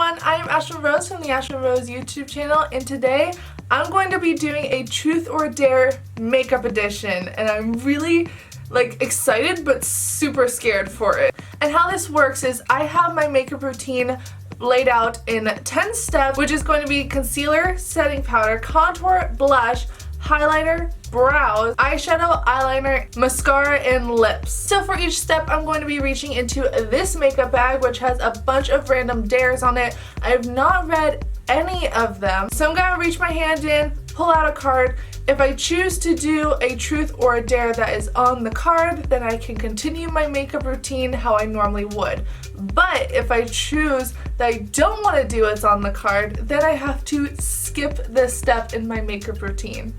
everyone, I am AislingRose from the AislingRose YouTube channel, and today I'm going to be doing a Truth or Dare makeup edition, and I'm really excited but super scared for it. And how this works is I have my makeup routine laid out in 10 steps, which is going to be concealer, setting powder, contour, blush, highlighter, brows, eyeshadow, eyeliner, mascara, and lips. So for each step, I'm going to be reaching into this makeup bag, which has a bunch of random dares on it. I have not read any of them, so I'm gonna reach my hand in, pull out a card. If I choose to do a truth or a dare that is on the card, then I can continue my makeup routine how I normally would. But if I choose that I don't want to do what's on the card, then I have to skip this step in my makeup routine.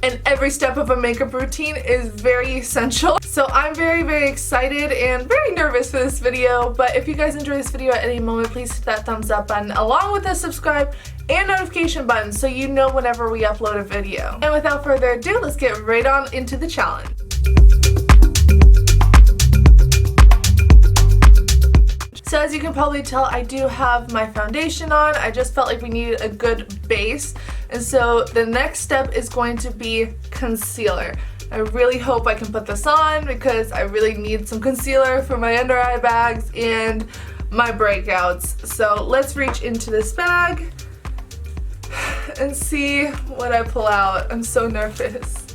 And every step of a makeup routine is very essential. So I'm very excited and very nervous for this video, but if you guys enjoy this video at any moment, please hit that thumbs up button along with the subscribe and notification button so you know whenever we upload a video. And without further ado, let's get right on into the challenge. So as you can probably tell, I do have my foundation on. I just felt like we needed a good base. And so the next step is going to be concealer. I really hope I can put this on because I really need some concealer for my under eye bags and my breakouts. So let's reach into this bag and see what I pull out. I'm so nervous.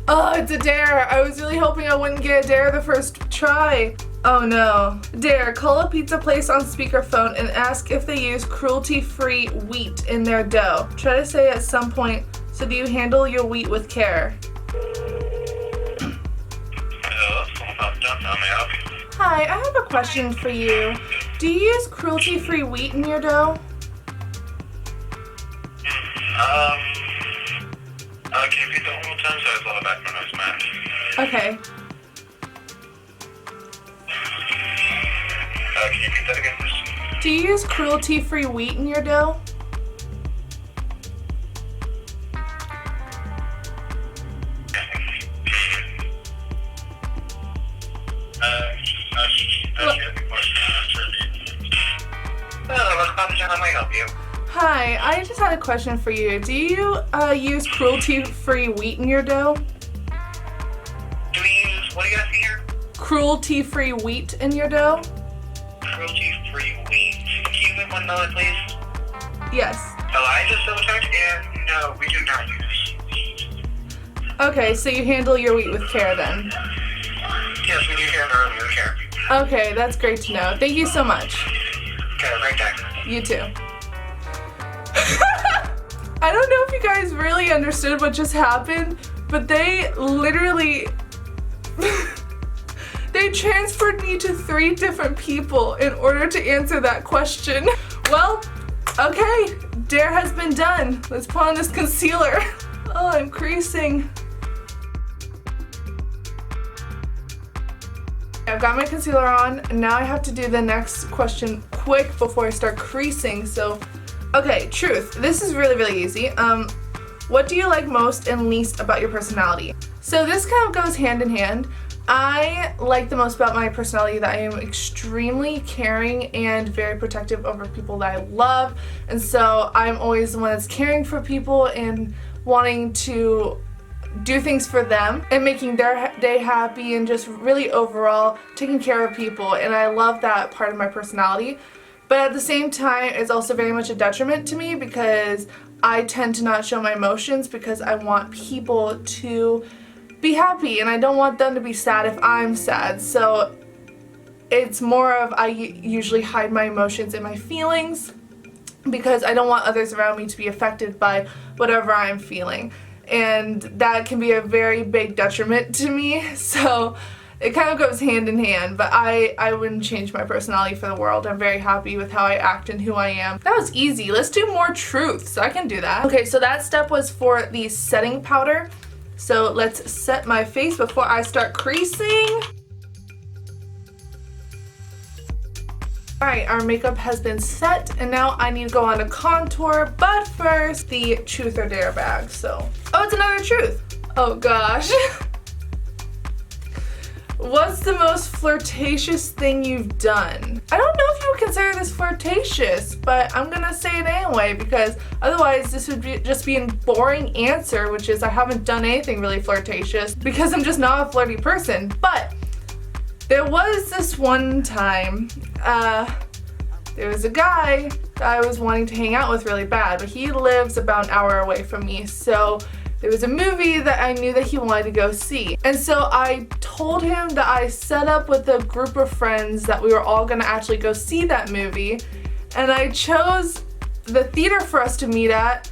Oh, it's a dare. I was really hoping I wouldn't get a dare the first try. Oh no. Dare, call a pizza place on speakerphone and ask if they use cruelty-free wheat in their dough. Try to say at some point, so do you handle your wheat with care? Hi, I have a question for you. Do you use cruelty-free wheat in your dough? Can you repeat that one more time? So it's all the background noise, man. Okay. Can you repeat that again, please? Do you use cruelty-free wheat in your dough? How may I help you? Hi, I just had a question for you. Do you use cruelty-free wheat in your dough? Do we use, what are you asking here? Cruelty-free wheat in your dough? Cruelty-free wheat. Can you give one dollar, please? Yes. Elijah Silverchurch, and no, we do not use. Okay, so you handle your wheat with care then? Yes, we do here in the room, we care. Okay, that's great to know. Thank you so much. Okay, right back. You too. I don't know if you guys really understood what just happened, but they literally they transferred me to 3 different people in order to answer that question. Well, okay, dare has been done. Let's put on this concealer. Oh, I'm creasing. I've got my concealer on, and now I have to do the next question quick before I start creasing. So, okay, truth. This is really easy. What do you like most and least about your personality? So this kind of goes hand in hand. I like the most about my personality that I am extremely caring and very protective over people that I love. And so I'm always the one that's caring for people and wanting to do things for them and making their day happy and just really overall taking care of people. And I love that part of my personality. But at the same time, it's also very much a detriment to me because I tend to not show my emotions because I want people to be happy and I don't want them to be sad if I'm sad. So it's more of I usually hide my emotions and my feelings because I don't want others around me to be affected by whatever I'm feeling. And that can be a very big detriment to me. So it kind of goes hand in hand, but I wouldn't change my personality for the world. I'm very happy with how I act and who I am. That was easy. Let's do more truths. I can do that. Okay, so that step was for the setting powder. So let's set my face before I start creasing. Alright, our makeup has been set, and now I need to go on to contour, but first, the truth or dare bag. So, oh, it's another truth. Oh gosh. What's the most flirtatious thing you've done? I don't know if you would consider this flirtatious, but I'm gonna say it anyway because otherwise this would just be a boring answer, which is I haven't done anything really flirtatious because I'm just not a flirty person. But there was this one time, there was a guy that I was wanting to hang out with really bad, but he lives about an hour away from me, so there was a movie that I knew that he wanted to go see. And so I told him that I set up with a group of friends that we were all gonna actually go see that movie. And I chose the theater for us to meet at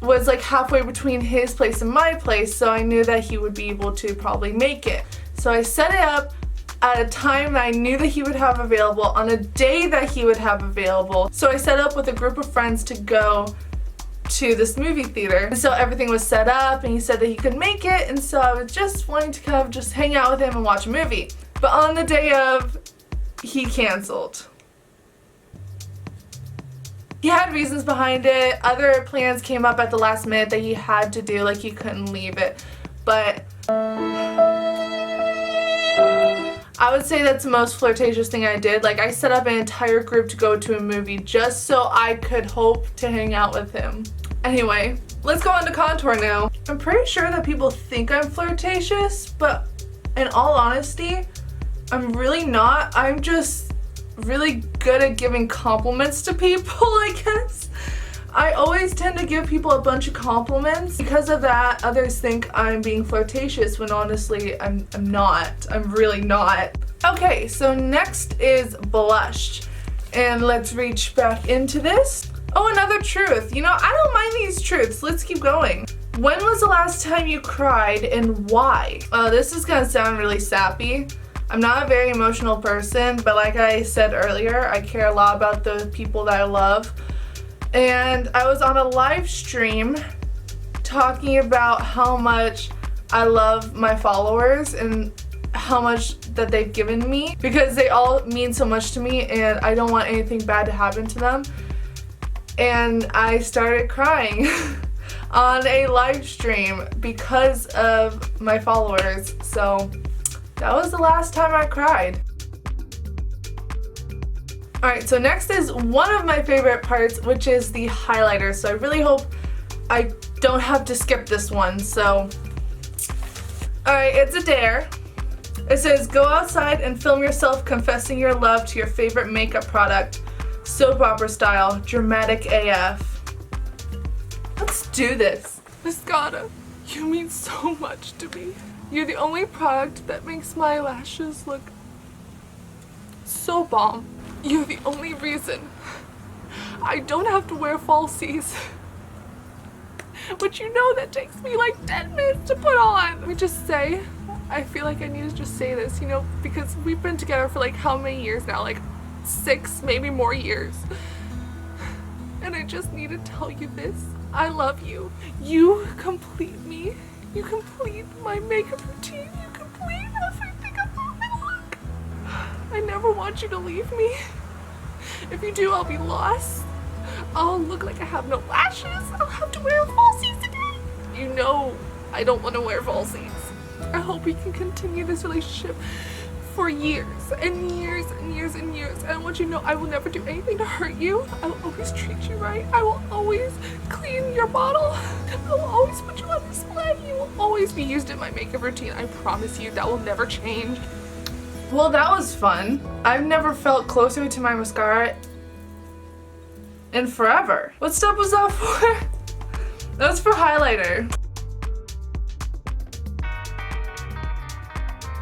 was like halfway between his place and my place, so I knew that he would be able to probably make it. So I set it up at a time that I knew that he would have available, on a day that he would have available. So I set up with a group of friends to go to this movie theater. And so everything was set up and he said that he could make it, and so I was just wanting to kind of just hang out with him and watch a movie. But on the day of, he canceled. He had reasons behind it. Other plans came up at the last minute that he had to do, like he couldn't leave it. But I would say that's the most flirtatious thing I did. Like, I set up an entire group to go to a movie just so I could hope to hang out with him. Anyway, let's go on to contour now. I'm pretty sure that people think I'm flirtatious, but in all honesty, I'm really not. I'm just really good at giving compliments to people, I guess. I always tend to give people a bunch of compliments. Because of that, others think I'm being flirtatious when honestly I'm not. I'm really not. Okay, so next is blush. And let's reach back into this. Oh, another truth. You know, I don't mind these truths. Let's keep going. When was the last time you cried and why? This is gonna sound really sappy. I'm not a very emotional person, but like I said earlier, I care a lot about the people that I love. And I was on a live stream talking about how much I love my followers and how much that they've given me, because they all mean so much to me and I don't want anything bad to happen to them. And I started crying on a live stream because of my followers. So that was the last time I cried. Alright, so next is one of my favorite parts, which is the highlighter. So I really hope I don't have to skip this one. So, alright, it's a dare. It says, go outside and film yourself confessing your love to your favorite makeup product, soap opera style, dramatic AF. Let's do this. Mascara, you mean so much to me. You're the only product that makes my lashes look so bomb. You're the only reason I don't have to wear falsies, which you know that takes me like 10 minutes to put on. Let me just say, I feel like I need to just say this, you know, because we've been together for like how many years now? Like 6, maybe more years. And I just need to tell you this. I love you. You complete me. You complete my makeup routine. You complete everything about my look. I never want you to leave me. If you do, I'll be lost. I'll look like I have no lashes. I'll have to wear falsies again. You know I don't want to wear falsies. I hope we can continue this relationship for years and years and years and years. And I want you to know I will never do anything to hurt you. I will always treat you right. I will always clean your bottle. I will always put you on display. You will always be used in my makeup routine. I promise you that will never change. Well, that was fun. I've never felt closer to my mascara in forever. What step was that for? That was for highlighter.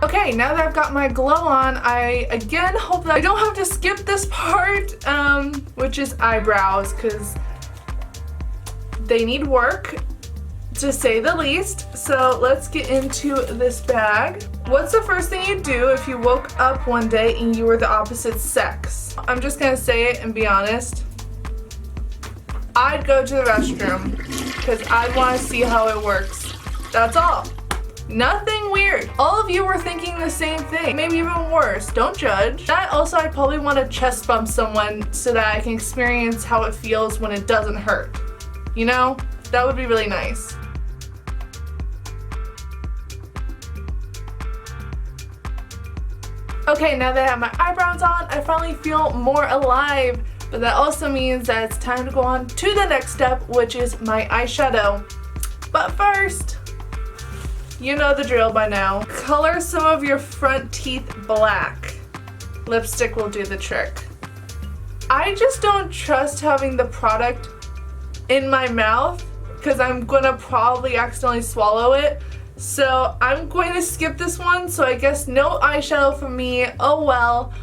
Okay, now that I've got my glow on, I again hope that I don't have to skip this part, which is eyebrows, because they need work, to say the least. So let's get into this bag. What's the first thing you'd do if you woke up one day and you were the opposite sex? I'm just gonna say it and be honest. I'd go to the restroom because I'd want to see how it works. That's all. Nothing weird. All of you were thinking the same thing. Maybe even worse. Don't judge. That also, I'd probably want to chest bump someone so that I can experience how it feels when it doesn't hurt. You know? That would be really nice. Okay, now that I have my eyebrows on, I finally feel more alive. But that also means that it's time to go on to the next step, which is my eyeshadow. But first, you know the drill by now. Color some of your front teeth black. Lipstick will do the trick. I just don't trust having the product in my mouth because I'm gonna probably accidentally swallow it. So I'm going to skip this one, so I guess no eyeshadow for me. Oh well,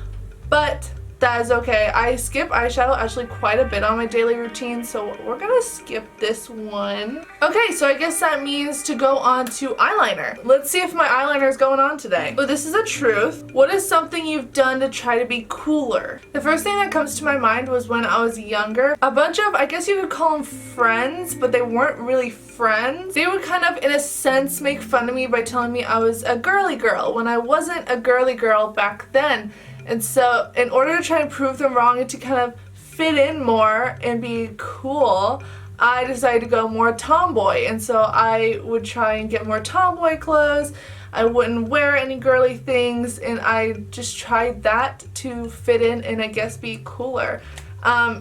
but that is okay. I skip eyeshadow actually quite a bit on my daily routine, so we're gonna skip this one. Okay, so I guess that means to go on to eyeliner. Let's see if my eyeliner is going on today. Oh, this is a truth. What is something you've done to try to be cooler? The first thing that comes to my mind was when I was younger. A bunch of, I guess you could call them friends, but they weren't really friends. They would kind of, in a sense, make fun of me by telling me I was a girly girl when I wasn't a girly girl back then. And so in order to try and prove them wrong and to kind of fit in more and be cool, I decided to go more tomboy. And so I would try and get more tomboy clothes. I wouldn't wear any girly things, and I just tried that to fit in and I guess be cooler.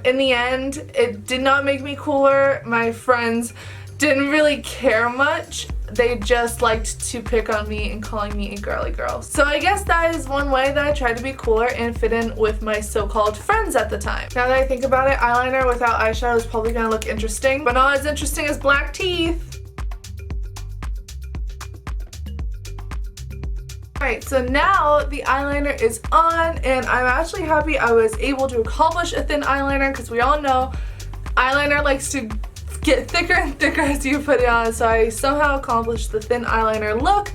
In the end, it did not make me cooler. My friends didn't really care much. They just liked to pick on me and calling me a girly girl. So I guess that is one way that I tried to be cooler and fit in with my so-called friends at the time. Now that I think about it, eyeliner without eyeshadow is probably gonna look interesting, but not as interesting as black teeth. Alright, so now the eyeliner is on, and I'm actually happy I was able to accomplish a thin eyeliner because we all know eyeliner likes to get thicker and thicker as you put it on, so I somehow accomplished the thin eyeliner look.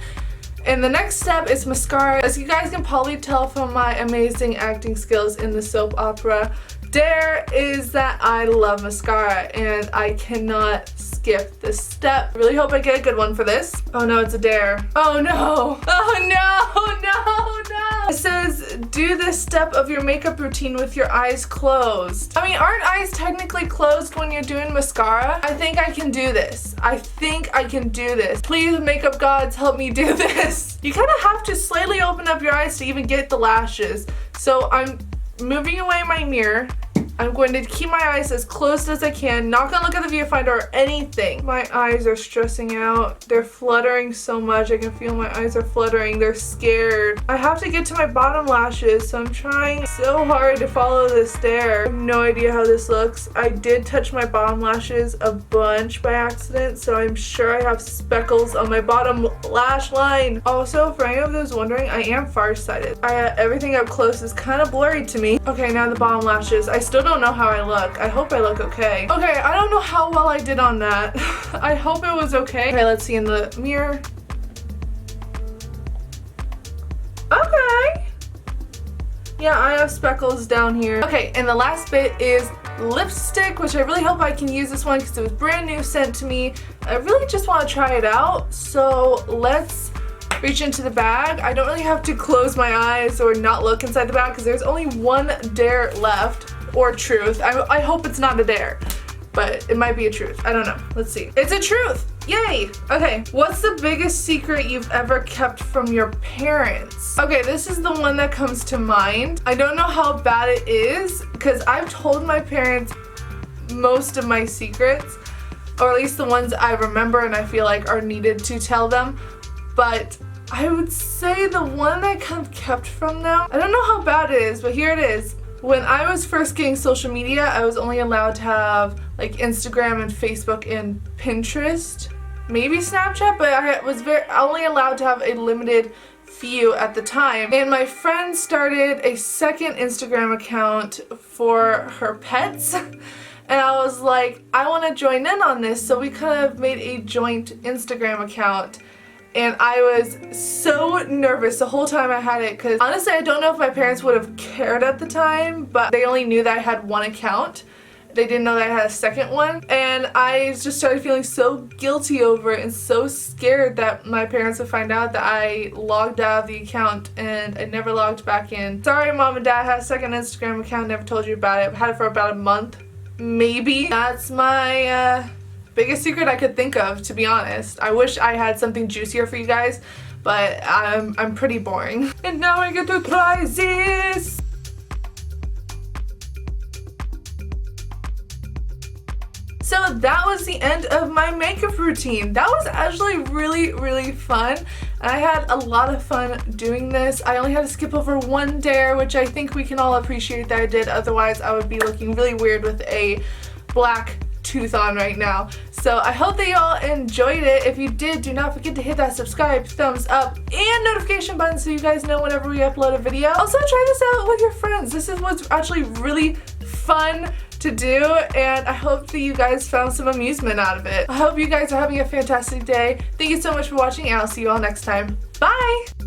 And the next step is mascara. As you guys can probably tell from my amazing acting skills in the soap opera Dare, is that I love mascara and I cannot skip this step. I really hope I get a good one for this. Oh no, it's a Dare. Oh no! Oh no! No! No! It says, do this step of your makeup routine with your eyes closed. I mean, aren't eyes technically closed when you're doing mascara? I think I can do this. I think I can do this. Please, makeup gods, help me do this. You kind of have to slightly open up your eyes to even get the lashes. So I'm moving away my mirror. I'm going to keep my eyes as closed as I can, not gonna look at the viewfinder or anything. My eyes are stressing out. They're fluttering so much. I can feel my eyes are fluttering. They're scared. I have to get to my bottom lashes, so I'm trying so hard to follow this Dare. I have no idea how this looks. I did touch my bottom lashes a bunch by accident, so I'm sure I have speckles on my bottom lash line. Also, for any of those wondering, I am farsighted. Everything up close is kind of blurry to me. Okay, now the bottom lashes. I still don't know how I look. I hope I look okay. Okay, I don't know how well I did on that. I hope it was okay. Okay, let's see in the mirror. Okay. Yeah, I have speckles down here. Okay, and the last bit is lipstick, which I really hope I can use this one because it was brand new sent to me. I really just want to try it out. So let's reach into the bag. I don't really have to close my eyes or not look inside the bag because there's only one Dare left. Or truth. I hope it's not a Dare, but it might be a truth. I don't know. Let's see. It's a truth. Yay! Okay, what's the biggest secret you've ever kept from your parents? Okay, this is the one that comes to mind. I don't know how bad it is because I've told my parents most of my secrets, or at least the ones I remember and I feel like are needed to tell them, but I would say the one I kind of kept from them, I don't know how bad it is, but here it is. When I was first getting social media, I was only allowed to have like Instagram and Facebook and Pinterest, maybe Snapchat, but I was only allowed to have a limited few at the time. And my friend started a second Instagram account for her pets. And I was like, I want to join in on this. So we kind of made a joint Instagram account. And I was so nervous the whole time I had it because honestly I don't know if my parents would have cared at the time, but they only knew that I had one account. They didn't know that I had a second one, and I just started feeling so guilty over it and so scared that my parents would find out that I logged out of the account and I never logged back in. Sorry mom and dad, I had a second Instagram account, never told you about it. I've had it for about a month, maybe. That's my biggest secret I could think of, to be honest. I wish I had something juicier for you guys, but I'm pretty boring. And now I get to try this. So that was the end of my makeup routine. That was actually really fun. I had a lot of fun doing this. I only had to skip over one dare, which I think we can all appreciate that I did. Otherwise, I would be looking really weird with a black tooth on right now. So I hope that y'all enjoyed it. If you did, do not forget to hit that subscribe, thumbs up, and notification button so you guys know whenever we upload a video. Also, try this out with your friends. This is what's actually really fun to do, and I hope that you guys found some amusement out of it. I hope you guys are having a fantastic day. Thank you so much for watching, and I'll see you all next time. Bye!